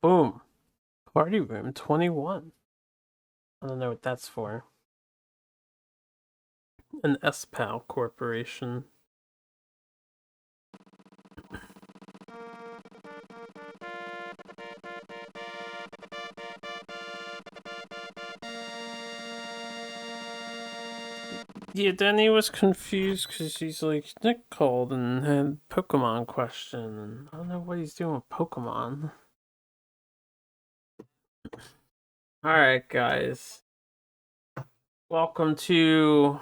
Boom. Party room 21. I don't know what that's for. An S-Pal corporation. Yeah, Denny was confused because he's like, Nick called and had Pokemon question, and I don't know what he's doing with Pokemon. Alright, guys. Welcome to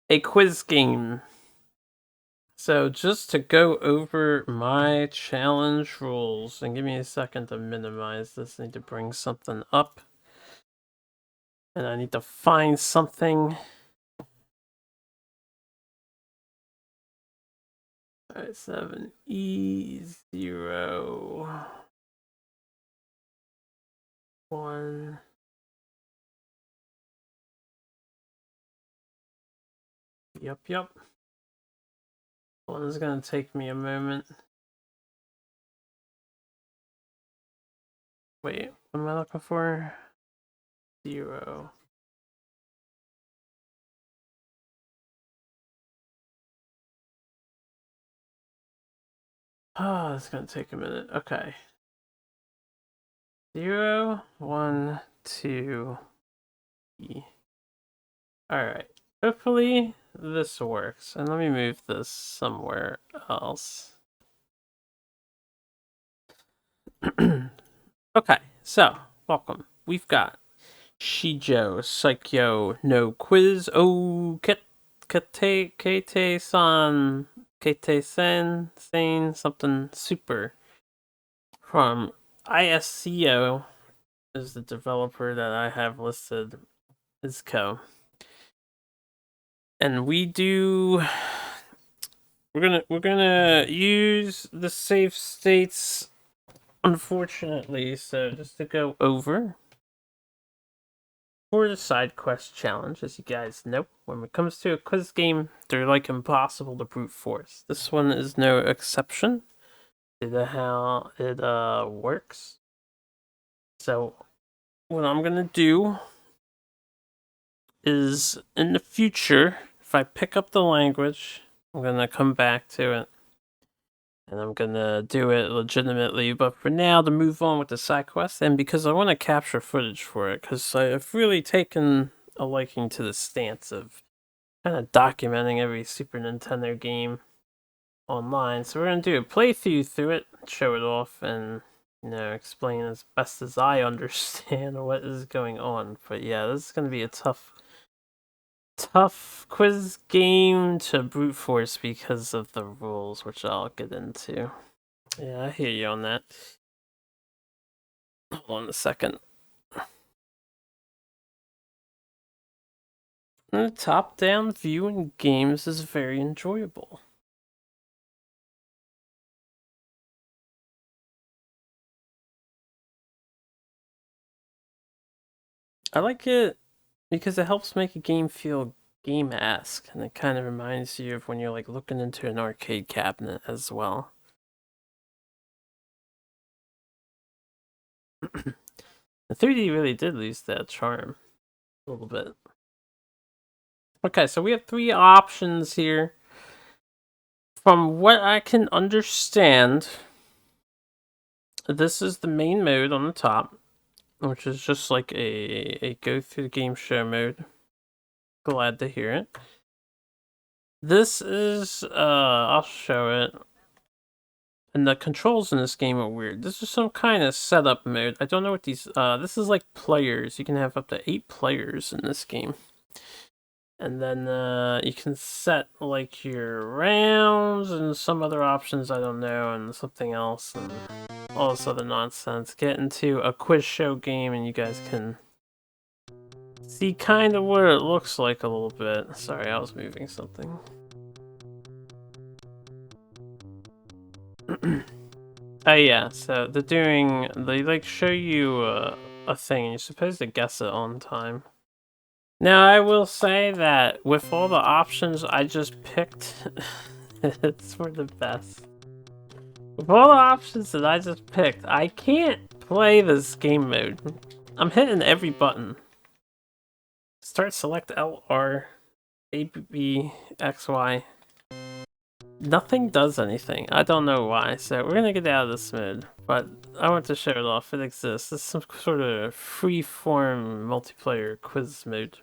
a quiz game. So, just to go over my challenge rules, and give me a second to minimize this, I need to bring something up. And I need to find something. Alright, 7E0 1. Yep. One is gonna take me a moment. Wait, what am I looking for? 0. Oh, it's gonna take a minute. Okay. 0, 1, 2, E. Alright. Hopefully this works. And let me move this somewhere else. Okay, so welcome. We've got Shijou, Saikyou, no quiz. Oh, Ketteisen, saying something super. From ISCO is the developer that I have listed as co. And we're gonna use the save states, unfortunately. So just to go over. For the side quest challenge, as you guys know, when it comes to a quiz game, they're like impossible to brute force. This one is no exception to how it works. So what I'm gonna do is, in the future, if I pick up the language, I'm gonna come back to it. And I'm gonna do it legitimately, but for now, to move on with the side quest, and because I want to capture footage for it, because I've really taken a liking to the stance of kind of documenting every Super Nintendo game online. So we're gonna do a playthrough through it, show it off, and explain as best as I understand what is going on. But yeah, this is gonna be a tough quiz game to brute force because of the rules, which I'll get into. Yeah, I hear you on that. Hold on a second. The top-down view in games is very enjoyable. I like it because it helps make a game feel game-esque, and it kind of reminds you of when you're like looking into an arcade cabinet as well. The 3D really did lose that charm a little bit. Okay, so we have 3 options here. From what I can understand, this is the main mode on the top, which is just like a go through the game show mode. Glad to hear it. This is I'll show it. And the controls in this game are weird. This is some kind of setup mode. I don't know what these this is like players. You can have up to 8 players in this game. And then you can set like your rounds and some other options I don't know, and something else, and all this other nonsense. Get into a quiz show game and you guys can see kind of what it looks like a little bit. Sorry, I was moving something. Oh yeah, so they like show you a thing and you're supposed to guess it on time. Now I will say that with all the options I just picked, it's for the best. With all the options that I just picked, I can't play this game mode. I'm hitting every button. Start, select L, R, A, B, X, Y. Nothing does anything. I don't know why, so we're gonna get out of this mode. But I want to show it off. It exists. It's some sort of free-form multiplayer quiz mode.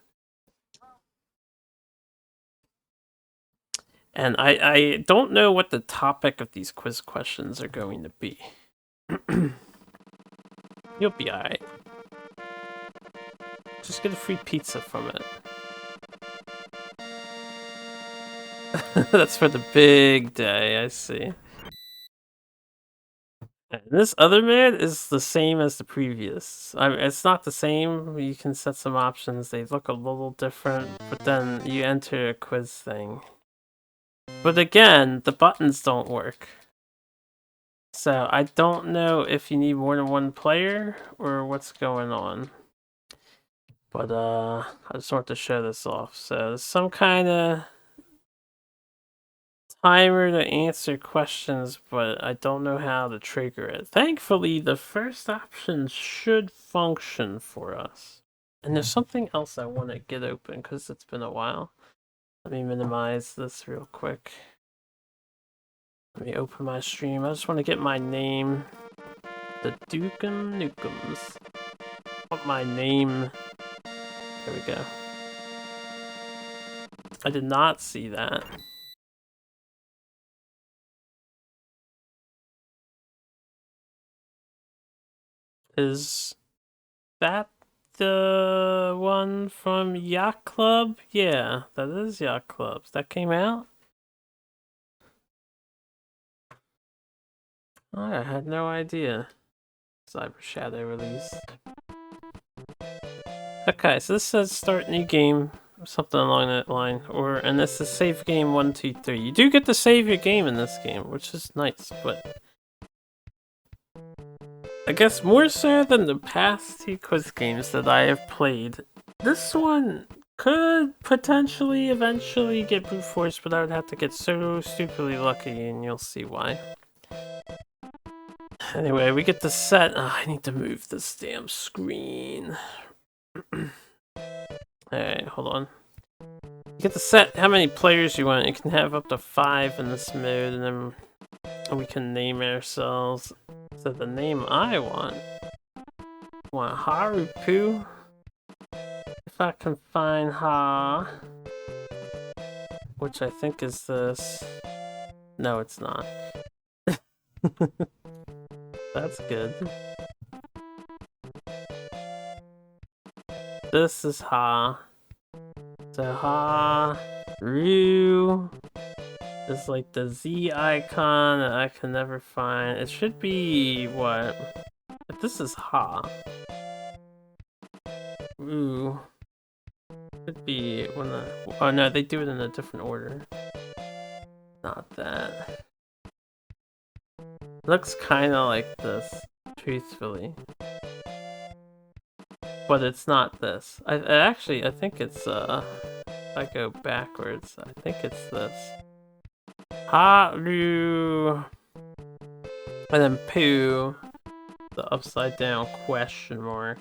And I don't know what the topic of these quiz questions are going to be. You'll be alright. Just get a free pizza from it. That's for the big day, I see. And this other mode is the same as the previous. It's not the same. You can set some options. They look a little different, but then you enter a quiz thing. But again, the buttons don't work. So I don't know if you need more than one player or what's going on. But I just want to show this off. So there's some kind of timer to answer questions, but I don't know how to trigger it. Thankfully, the first option should function for us. And there's something else I want to get open because it's been a while. Let me minimize this real quick. Let me open my stream. I just want to get my name. The Dukem Nukums. I want my name. There we go. I did not see that. Is that the one from Yacht Club? Yeah, that is Yacht Club. That came out? Oh, I had no idea. Cyber Shadow release. Okay, so this says start new game, something along that line, and this is save game 1, 2, 3. You do get to save your game in this game, which is nice, but I guess more so than the past 2 quiz games that I have played, this one could potentially eventually get brute force, but I would have to get so stupidly lucky, and you'll see why. Anyway, we get the set. Oh, I need to move this damn screen. Alright, hold on. You get to set how many players you want. You can have up to 5 in this mode, and then we can name ourselves. So the name I want Harupu. If I can find Ha, which I think is this. No, it's not. That's good. This is Ha. So Ha, Ryu is like the Z icon that I can never find. It should be what? If this is Ha. Ryu. Should be when the. Oh no, they do it in a different order. Not that. Looks kind of like this, truthfully. But it's not this. I think it's, if I go backwards, I think it's this. Haru! And then Poo, the upside down question mark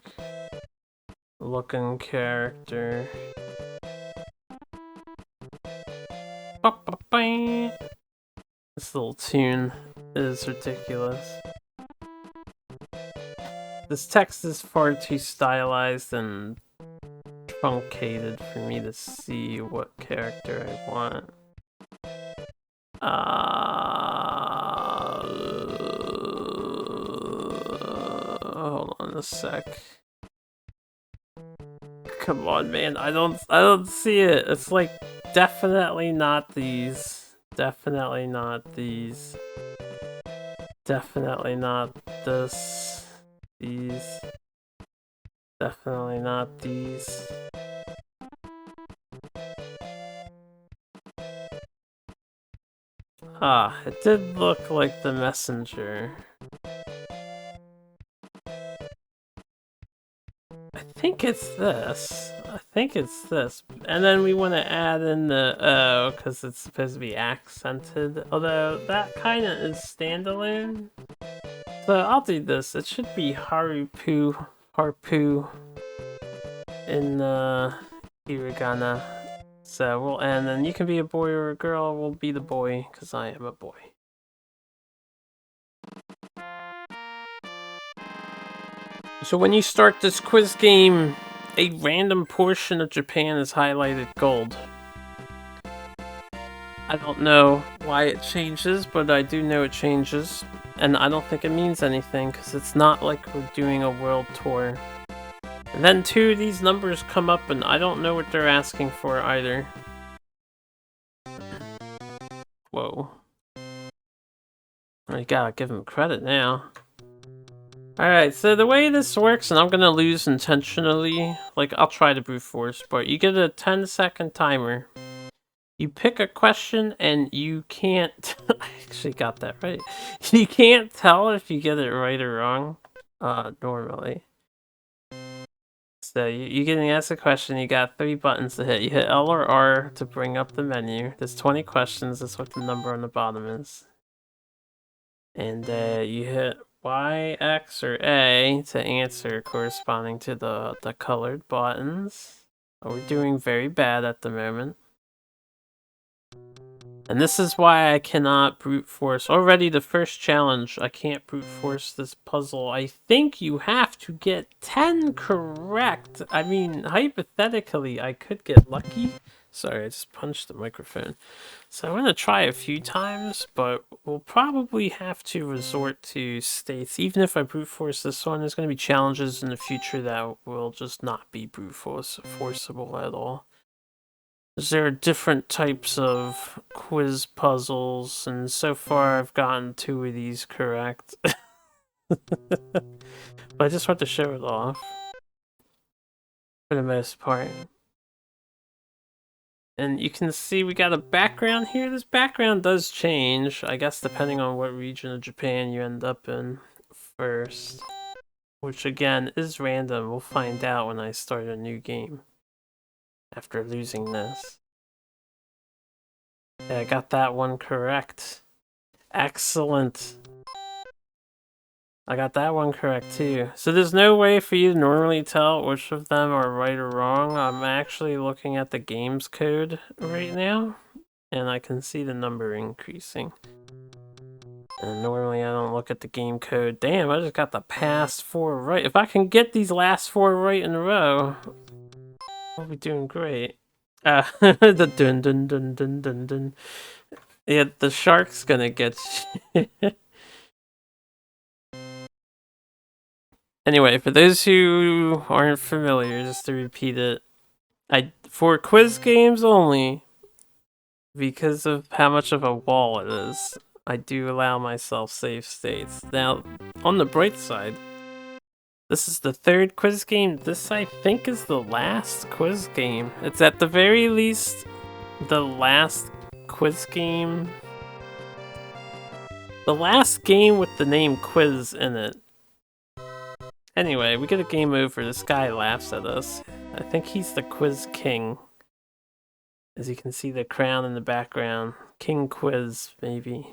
looking character. This little tune is ridiculous. This text is far too stylized and truncated for me to see what character I want. Hold on a sec. Come on, man. I don't see it. It's like definitely not these. Definitely not these. Definitely not this. These. Definitely not these. Ah, it did look like the messenger. I think it's this. I think it's this. And then we want to add in the O, because it's supposed to be accented. Although, that kind of is standalone. So I'll do this. It should be Harpu in hiragana. So we'll end, and you can be a boy or a girl. We'll be the boy, because I am a boy. So when you start this quiz game, a random portion of Japan is highlighted gold. I don't know why it changes, but I do know it changes. And I don't think it means anything, because it's not like we're doing a world tour. And then too, these numbers come up and I don't know what they're asking for either. Whoa. I gotta give them credit now. Alright, so the way this works, and I'm gonna lose intentionally, like I'll try to brute force, but you get a 10-second timer. You pick a question and you can't, I actually got that right. You can't tell if you get it right or wrong, normally. So you're getting asked a question, you got 3 buttons to hit. You hit L or R to bring up the menu. There's 20 questions, that's what the number on the bottom is. And you hit Y, X, or A to answer corresponding to the colored buttons. We're doing very bad at the moment. And this is why I cannot brute force. Already the first challenge, I can't brute force this puzzle. I think you have to get 10 correct. I mean, hypothetically, I could get lucky. Sorry, I just punched the microphone. So I'm going to try a few times, but we'll probably have to resort to states. Even if I brute force this one, there's going to be challenges in the future that will just not be brute forceable at all. There are different types of quiz puzzles, and so far I've gotten 2 of these correct. But I just want to show it off. For the most part. And you can see we got a background here. This background does change, I guess, depending on what region of Japan you end up in first. Which, again, is random. We'll find out when I start a new game. After losing this. Yeah, I got that one correct. Excellent. I got that one correct too. So there's no way for you to normally tell which of them are right or wrong. I'm actually looking at the game's code right now, and I can see the number increasing. And normally I don't look at the game code. Damn, I just got the past 4 right. If I can get these last 4 right in a row, I'll be doing great. The dun dun dun dun dun dun. Yeah, the shark's gonna get you. Anyway, for those who aren't familiar, just to repeat it, for quiz games only, because of how much of a wall it is, I do allow myself save states. Now, on the bright side, this is the 3rd quiz game. This, I think, is the last quiz game. It's at the very least the last quiz game. The last game with the name quiz in it. Anyway, we get a game over. This guy laughs at us. I think he's the quiz king. As you can see the crown in the background. King Quiz, maybe.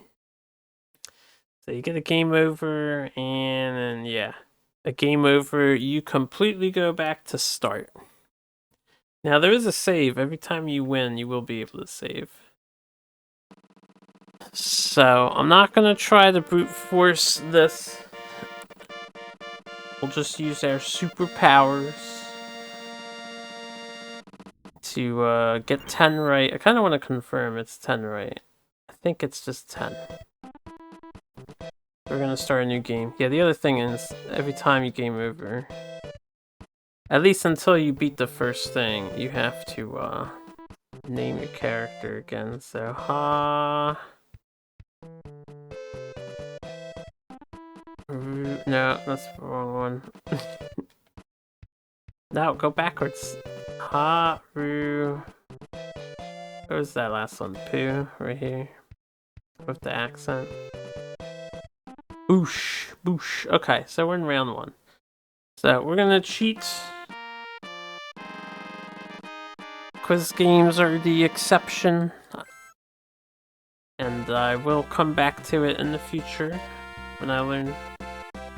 So you get a game over, and yeah. A game over, you completely go back to start. Now there is a save. Every time you win, you will be able to save. So, I'm not going to try to brute force this. We'll just use our superpowers to get 10 right. I kind of want to confirm it's 10 right. I think it's just 10. We're going to start a new game. Yeah, the other thing is, every time you game over, at least until you beat the first thing, you have to name your character again. So, no, that's the wrong one. No, go backwards. Haru. What was that last one? Poo, right here. With the accent. Boosh, boosh. Okay, so we're in round 1. So we're gonna cheat. quiz games are the exception. And I will come back to it in the future when I learn.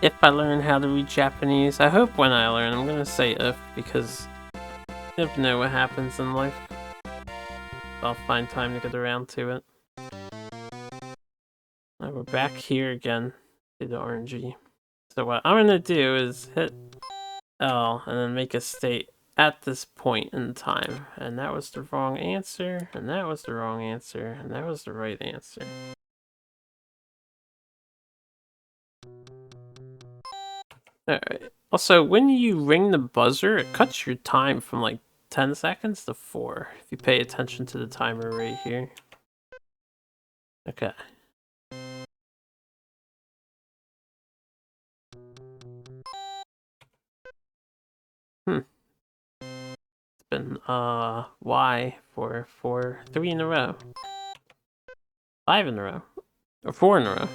If I learn how to read Japanese. I hope when I learn. I'm gonna say if, because you never know what happens in life. I'll find time to get around to it. Now we're back here again to the RNG. So what I'm gonna do is hit L and then make a state at this point in time. And that was the wrong answer, and that was the wrong answer, and that was the right answer. Alright. Also, when you ring the buzzer, it cuts your time from like 10 seconds to 4. If you pay attention to the timer right here. Okay. It's been Y for 3 in a row. 5 in a row. Or 4 in a row.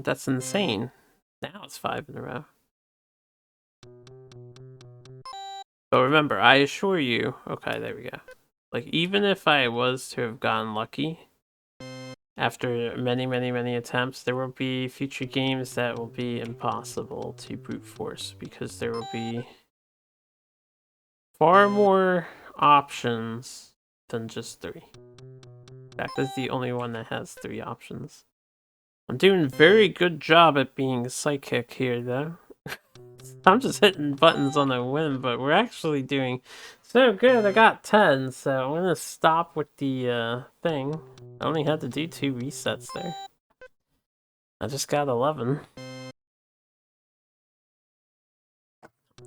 That's insane. Now it's 5 in a row. But remember, I assure you... Okay, there we go. Like, even if I was to have gotten lucky, after many attempts, there will be future games that will be impossible to brute force, because there will be far more options than just 3. In fact, this is the only one that has 3 options. I'm doing a very good job at being psychic here, though. I'm just hitting buttons on a whim, but we're actually doing so good. I got 10, so I'm gonna stop with the thing. I only had to do 2 resets there. I just got 11.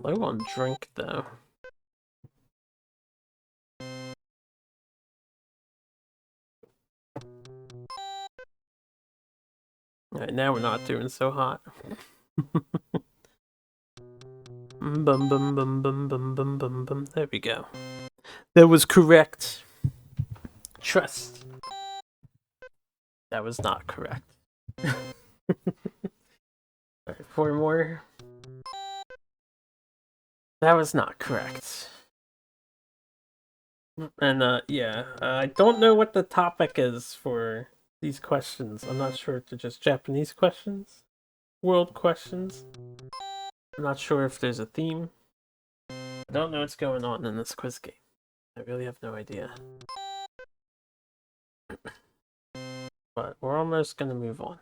Low on drink, though. Alright, now we're not doing so hot. Bum bum bum bum bum bum bum bum. There we go. That was correct. Trust. That was not correct. Alright, 4 more. That was not correct. And yeah, I don't know what the topic is for these questions. I'm not sure if they're just Japanese questions, world questions. I'm not sure if there's a theme. I don't know what's going on in this quiz game. I really have no idea. But we're almost gonna move on.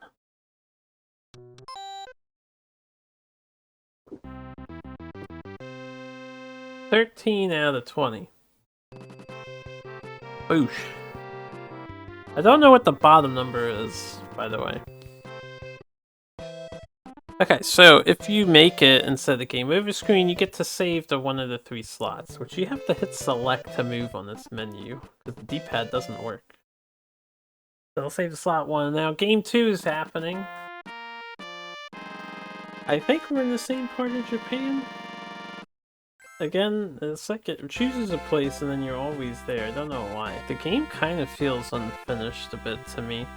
$13 out of 20. Boosh. I don't know what the bottom number is, by the way. Okay, so if you make it instead of the game over screen, you get to save to one of the 3 slots, which you have to hit select to move on this menu, because the D-pad doesn't work. So I'll save to slot 1. Now, game 2 is happening. I think we're in the same part of Japan. Again, it's like it chooses a place and then you're always there. I don't know why. The game kind of feels unfinished a bit to me.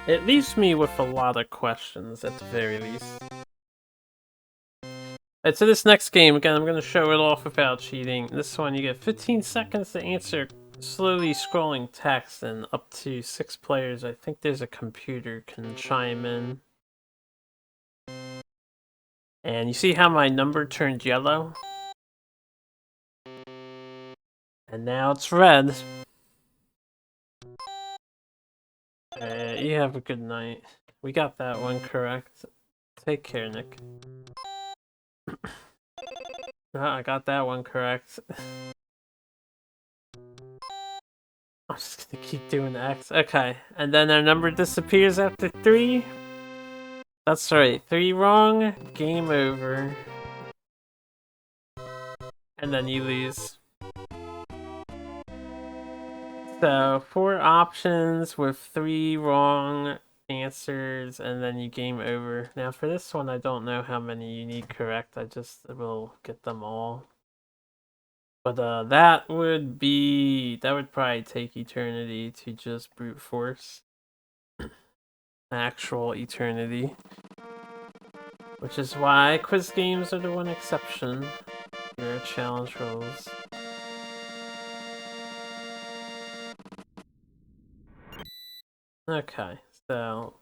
It leaves me with a lot of questions, at the very least. Alright, so this next game, again, I'm going to show it off without cheating. This one, you get 15 seconds to answer slowly scrolling text, and up to 6 players. I think there's a computer can chime in. And you see how my number turned yellow? And now it's red. You have a good night. We got that one correct. Take care, Nick. I got that one correct. I'm just gonna keep doing X. Okay, and then our number disappears after 3. That's right, 3 wrong, game over. And then you lose. So 4 options with 3 wrong answers, and then you game over. Now for this one, I don't know how many you need correct. I just will get them all. But that would probably take eternity to just brute force. actual eternity. Which is why quiz games are the one exception. Your challenge rules. Okay, so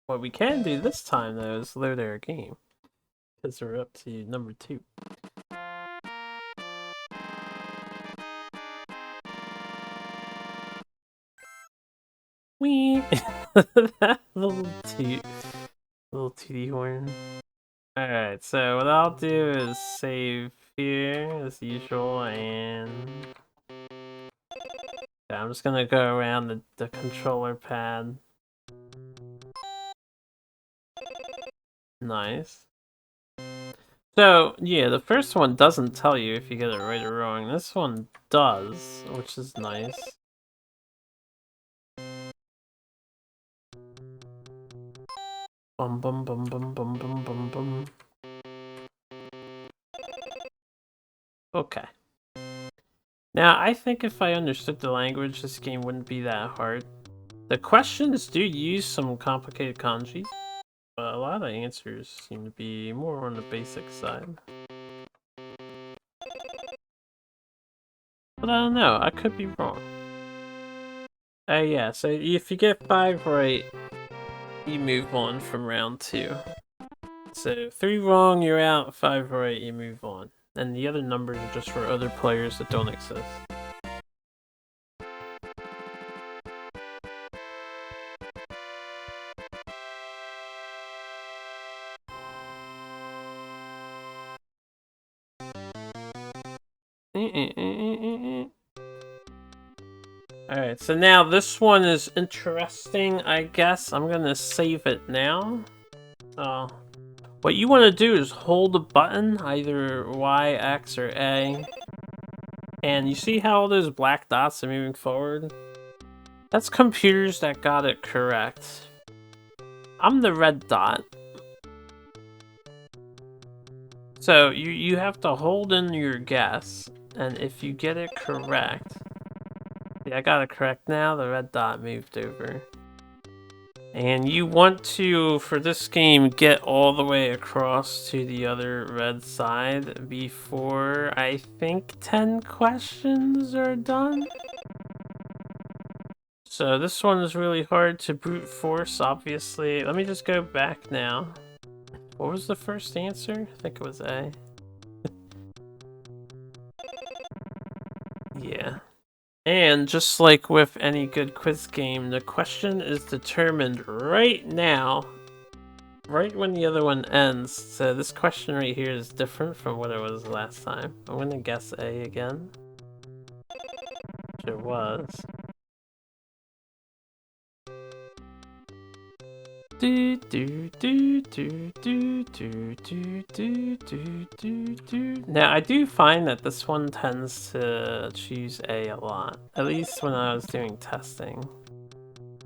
what we can do this time though is load our game. Because we're up to number 2. Wee! That little tooty horn. Alright, so what I'll do is save here as usual, and yeah, I'm just gonna go around the controller pad. Nice. So, yeah, the first one doesn't tell you if you get it right or wrong. This one does, which is nice. Bum bum bum bum bum bum bum bum. Okay. Now, I think if I understood the language, this game wouldn't be that hard. The questions do use some complicated kanji, but a lot of the answers seem to be more on the basic side. But I don't know, I could be wrong. Yeah, so if you get 5 right, you move on from round 2. So 3 wrong, you're out, 5 right, you move on. And the other numbers are just for other players that don't exist. Alright, so now this one is interesting, I guess. I'm gonna save it now. What you want to do is hold a button, either Y, X, or A. And you see how all those black dots are moving forward? That's computers that got it correct. I'm the red dot. So you have to hold in your guess, and if you get it correct... Yeah, I got it correct now, the red dot moved over. And you want to, for this game, get all the way across to the other red side before, I think, 10 questions are done. So this one is really hard to brute force, obviously. Let me just go back now. What was the first answer? I think it was A. Yeah. And just like with any good quiz game, the question is determined right now, right when the other one ends. So this question right here is different from what it was last time. I'm gonna guess A again. Which it was. Do do do do do do do do do do. Now I do find that this one tends to choose A a lot. At least when I was doing testing,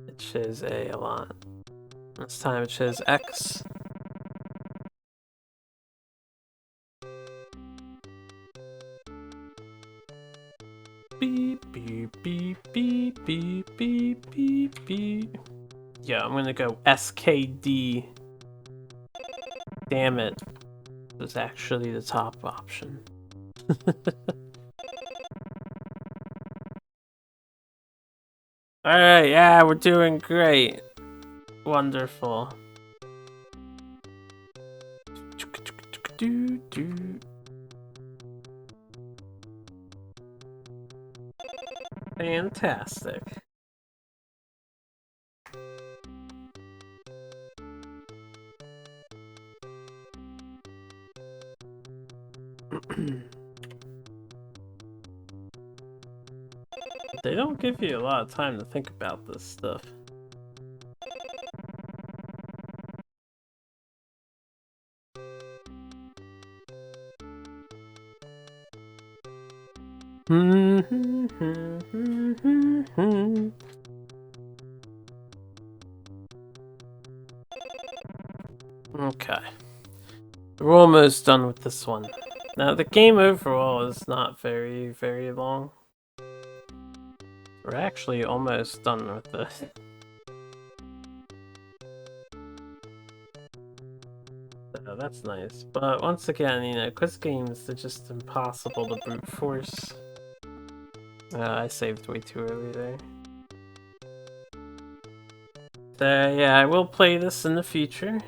it chose A a lot. This time it chose X. Beep beep beep beep beep beep beep beep. Yeah, I'm gonna go SKD. Damn it. It was actually the top option. Alright, yeah, we're doing great. Wonderful. Fantastic. They don't give you a lot of time to think about this stuff. Okay. We're almost done with this one. Now, the game overall is not very, very long. We're actually almost done with this. that's nice. But once again, you know, quiz games, they're just impossible to brute force. I saved way too early there. So yeah, I will play this in the future.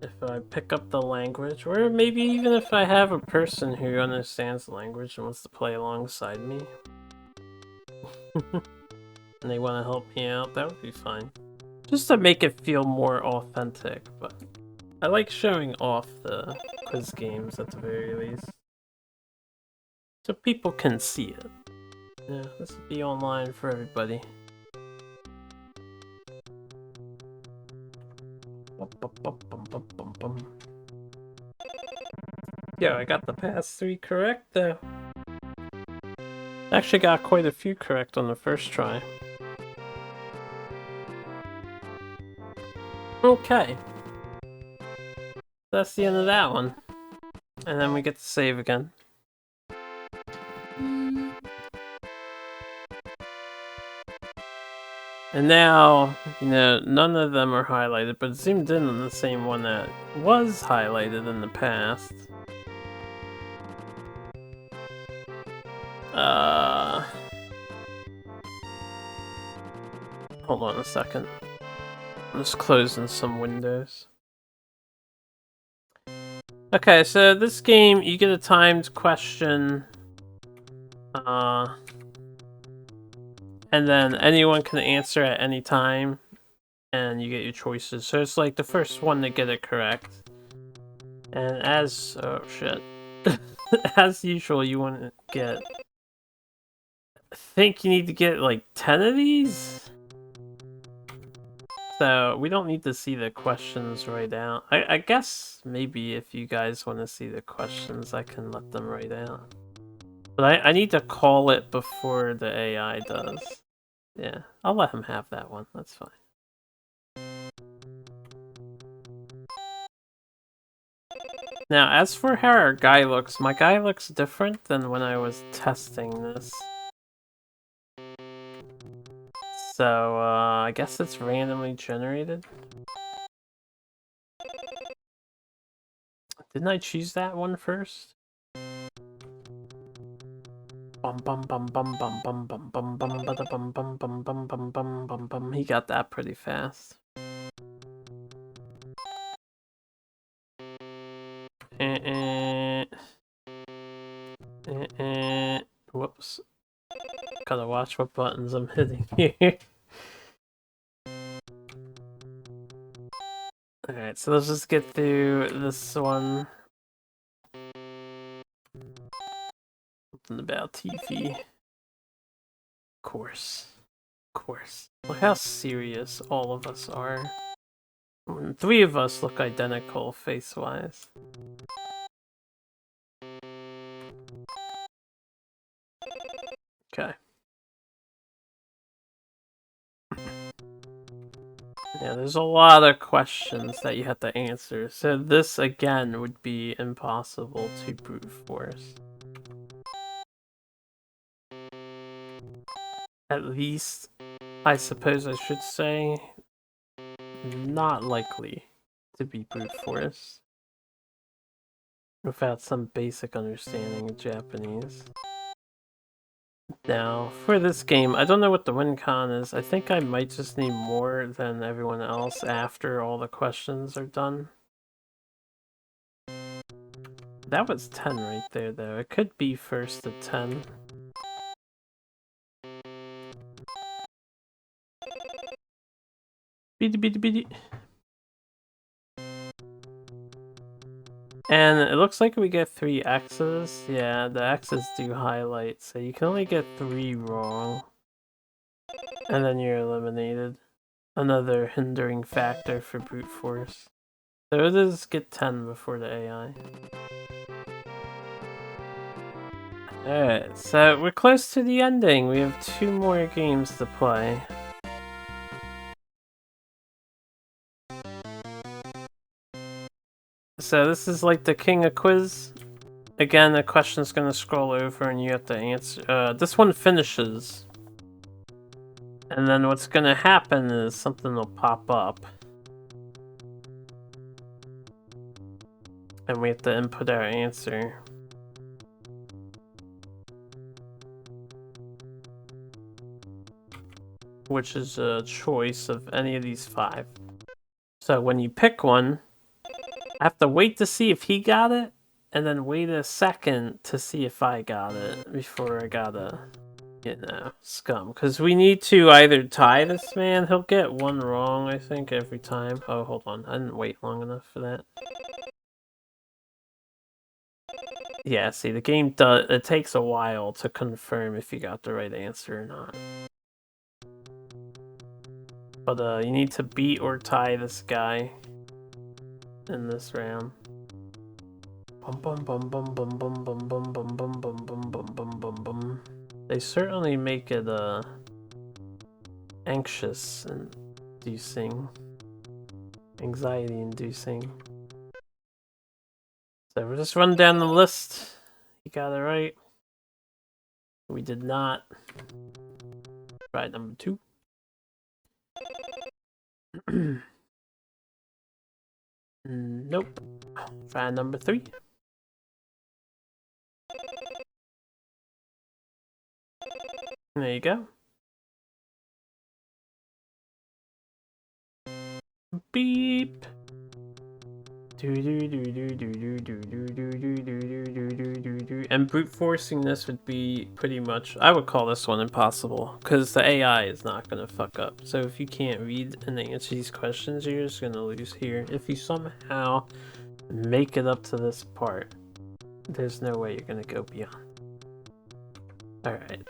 If I pick up the language, or maybe even if I have a person who understands the language and wants to play alongside me. And they want to help me out, that would be fine. Just to make it feel more authentic, but I like showing off the quiz games at the very least. So people can see it. Yeah, this will be online for everybody. Yeah, I got the past 3 correct though. Actually got quite a few correct on the first try. Okay. That's the end of that one. And then we get to save again. And now, you know, none of them are highlighted, but it zoomed in on the same one that was highlighted in the past. Hold on a second. I'm just closing some windows. Okay, so this game, you get a timed question. And then anyone can answer at any time. And you get your choices. So it's like the first one to get it correct. And as... oh, shit. As usual, you want to get... I think you need to get like 10 of these? So we don't need to see the questions right out. I guess maybe if you guys want to see the questions, I can let them right out. But I need to call it before the AI does. Yeah, I'll let him have that one. That's fine. Now, as for how our guy looks, my guy looks different than when I was testing this. So, I guess it's randomly generated. Didn't I choose that one first? Bum bum bum bum bum bum bum bum bum bum bum bum bum bum bum bum bum bum. He got that pretty fast. Whoops. Gotta watch what buttons I'm hitting here. Alright, so let's just get through this one. Something about TV. Of course. Of course. Look how serious all of us are. 3 of us look identical face-wise. Okay. Yeah, there's a lot of questions that you have to answer, so this again would be impossible to brute force. At least, I suppose I should say, not likely to be brute force without some basic understanding of Japanese. Now, for this game, I don't know what the win con is. I think I might just need more than everyone else after all the questions are done. That was 10 right there, though. It could be first at 10. Beady beady beady. And it looks like we get 3 X's. Yeah, the X's do highlight, so you can only get 3 wrong. And then you're eliminated. Another hindering factor for brute force. So it is get 10 before the AI. Alright, so we're close to the ending. We have 2 more games to play. So this is like the king of quiz. Again, the question's gonna scroll over and you have to answer. This one finishes. And then what's gonna happen is something will pop up. And we have to input our answer. Which is a choice of any of these 5. So when you pick one, I have to wait to see if he got it, and then wait a second to see if I got it before I gotta, you know, scum. Because we need to either tie this man, he'll get one wrong, I think, every time. Oh, hold on, I didn't wait long enough for that. Yeah, see, the game does, it takes a while to confirm if you got the right answer or not. But you need to beat or tie this guy in this round. They certainly make it anxious and inducing, anxiety inducing. So we'll just run down the list. You got it right. We did not. Try number 2. Nope. Try number 3. There you go. Beep. And brute forcing this would be pretty much, I would call this one impossible, because the AI is not going to fuck up. So if you can't read and answer these questions, you're just going to lose here. If you somehow make it up to this part, there's no way you're going to go beyond. Alright.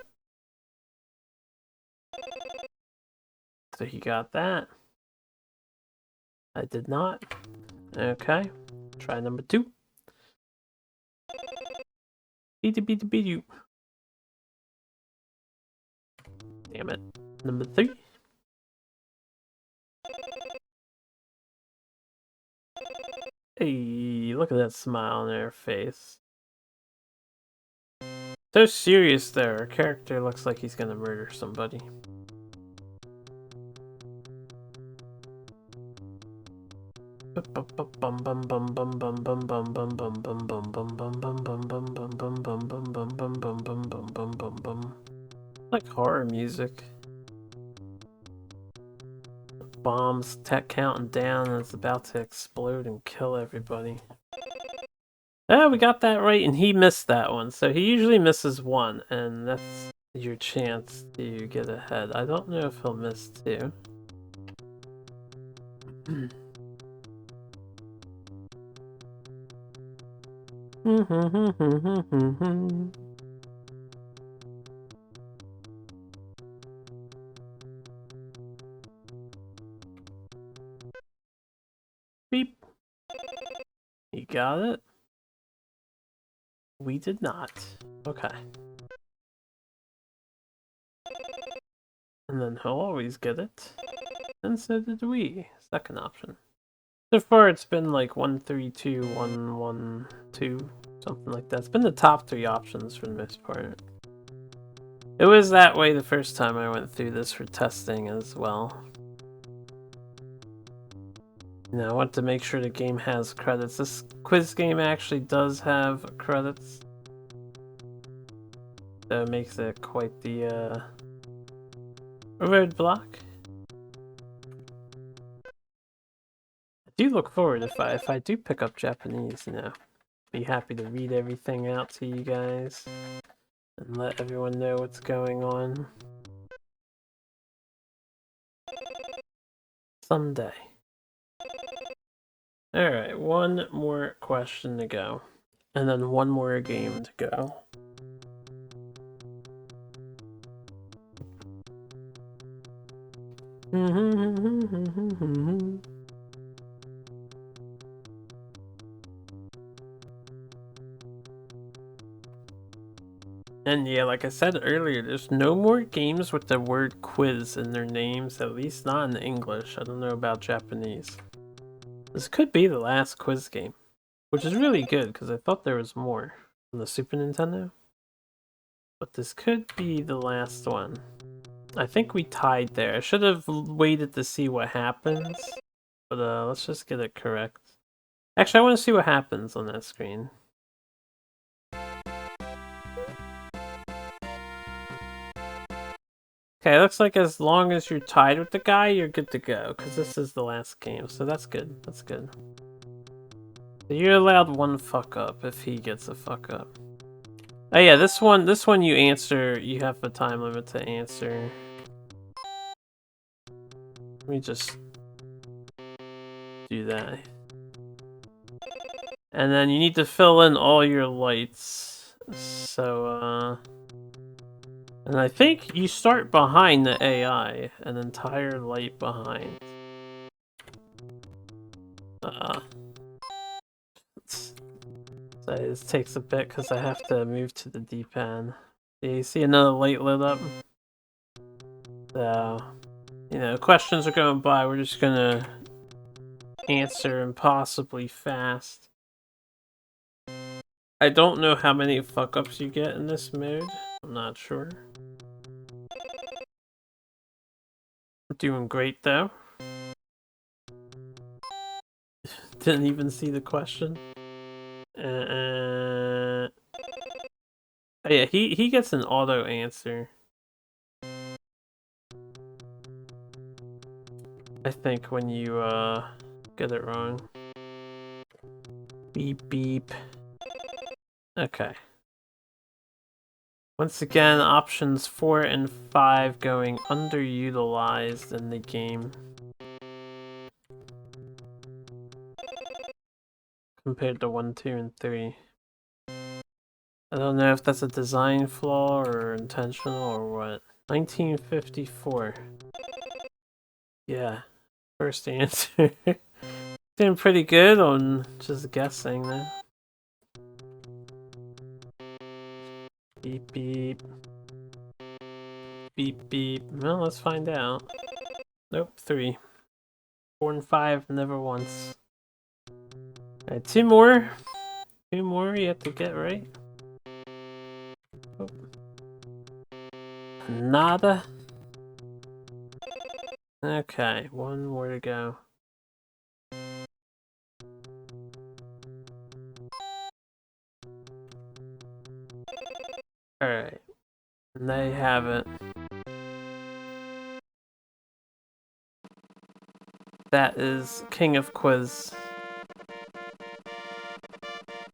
So he got that. I did not. Okay. Try number 2. Beat. Damn it. Number 3. Hey, look at that smile on their face. So serious there. Our character looks like he's gonna murder somebody. Like horror music. Bombs counting down and it's about to explode and kill everybody. Oh, we got that right, and he missed that one. So he usually misses 1, and that's your chance to get ahead. I don't know if he'll miss 2. Beep. You got it? We did not. Okay. And then he'll always get it. And so did we. Second option. So far it's been like 1, 3, 2, 1, 1, 2, something like that. It's been the top 3 options for the most part. It was that way the first time I went through this for testing as well. Now I want to make sure the game has credits. This quiz game actually does have credits. So it makes it quite the roadblock. I do look forward if I do pick up Japanese, you know. Be happy to read everything out to you guys and let everyone know what's going on. Someday. Alright, one more question to go. And then one more game to go. And yeah, like I said earlier, there's no more games with the word quiz in their names, at least not in English. I don't know about Japanese. This could be the last quiz game, which is really good because I thought there was more on the Super Nintendo. But this could be the last one. I think we tied there. I should have waited to see what happens, but let's just get it correct. Actually, I want to see what happens on that screen. Okay, looks like as long as you're tied with the guy, you're good to go. Because this is the last game, so that's good. That's good. So you're allowed one fuck up if he gets a fuck up. Oh yeah, this one you answer, you have a time limit to answer. Let me just do that. And then you need to fill in all your lights. So, and I think you start behind the AI, an entire light behind. So this takes a bit because I have to move to the D-pad. You see another light lit up? So, you know, questions are going by, we're just gonna answer impossibly fast. I don't know how many fuck-ups you get in this mode. I'm not sure. Doing great though. Didn't even see the question. Oh yeah, he gets an auto answer. I think when you get it wrong. Beep beep. Okay. Once again, options 4 and 5 going underutilized in the game. Compared to 1, 2, and 3. I don't know if that's a design flaw or intentional or what. 1954. Yeah. First answer. Doing pretty good on just guessing then. Beep beep. Beep beep. Well, let's find out. Nope, 3. 4 and 5, never once. Alright, 2 more. 2 more you have to get right. Oh. Nada. Okay, 1 more to go. Alright. And there you have it. That is King of Quiz.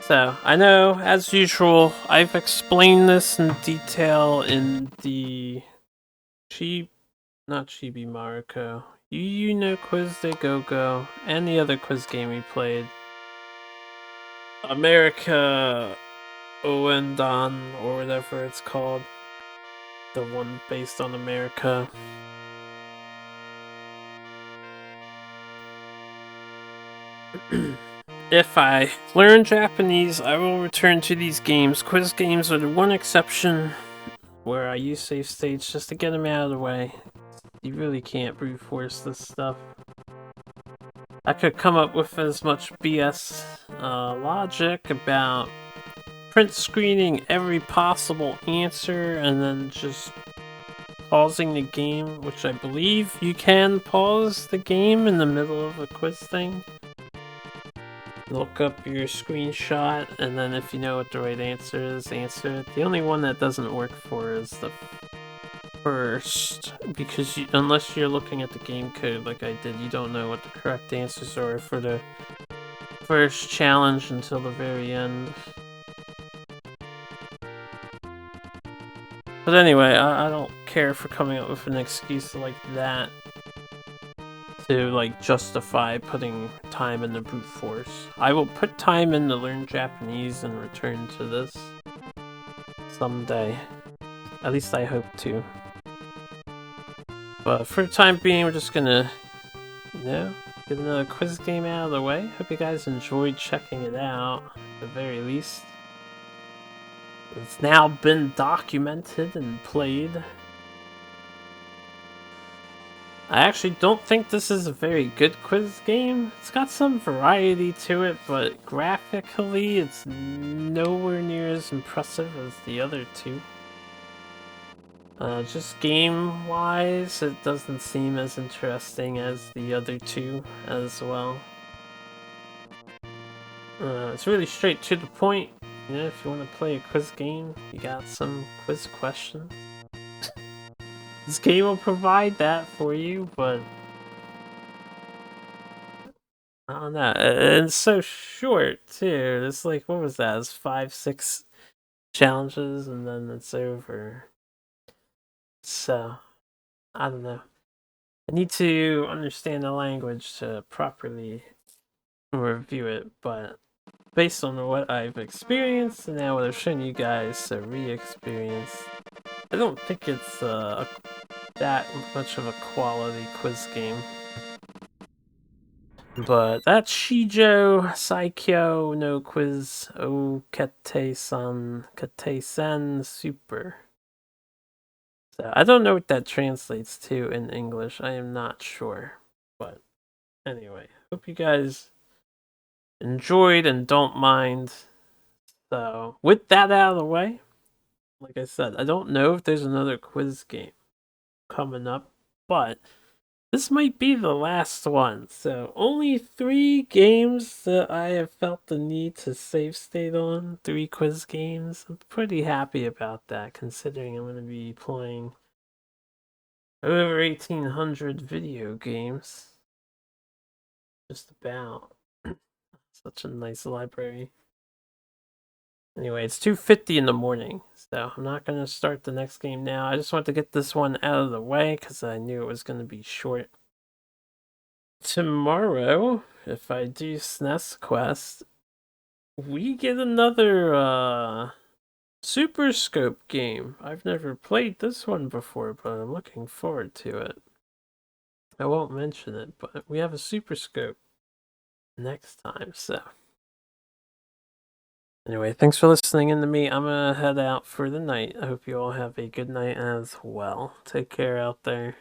So, I know, as usual, I've explained this in detail in the not Chibi Maruko, you know Quiz de Go-Go, and the other quiz game we played. America Oendan, or whatever it's called. The one based on America. If I learn Japanese, I will return to these games. Quiz games are the one exception where I use save states just to get them out of the way. You really can't brute force this stuff. I could come up with as much BS logic about print screening every possible answer and then just pausing the game, which I believe you can pause the game in the middle of a quiz thing. Look up your screenshot, and then if you know what the right answer is, answer it. The only one that doesn't work for is the first, because unless you're looking at the game code like I did, you don't know what the correct answers are for the first challenge until the very end. But anyway, I don't care for coming up with an excuse like that to like justify putting time in the brute force. I will put time in to learn Japanese and return to this someday. At least I hope to. But for the time being, we're just gonna, you know, get another quiz game out of the way. Hope you guys enjoyed checking it out, at the very least. It's now been documented and played. I actually don't think this is a very good quiz game. It's got some variety to it, but graphically it's nowhere near as impressive as the other two. Just game-wise, it doesn't seem as interesting as the other two as well. It's really straight to the point. You know, if you want to play a quiz game, you got some quiz questions. This game will provide that for you, but I don't know. It's so short too. It's like, what was that? It's 5, 6 challenges, and then it's over. So I don't know. I need to understand the language to properly review it, but based on what I've experienced and now what I've shown you guys to re-experience, I don't think it's that much of a quality quiz game. But that's Shijou Saikyou no quiz o Ketteisen Super. So I don't know what that translates to in English. I am not sure. But anyway, hope you guys enjoyed and don't mind. So with that out of the way, like I said, I don't know if there's another quiz game coming up, but this might be the last one. So only 3 games that I have felt the need to save state on. 3 quiz games. I'm pretty happy about that, considering I'm going to be playing over 1,800 video games. Just about. Such a nice library. Anyway, it's 2:50 in the morning, so I'm not going to start the next game now. I just want to get this one out of the way because I knew it was going to be short. Tomorrow, if I do SNES Quest, we get another Super Scope game. I've never played this one before, but I'm looking forward to it. I won't mention it, but we have a Super Scope next time, so. Anyway, thanks for listening in to me. I'm gonna head out for the night. I hope you all have a good night as well. Take care out there.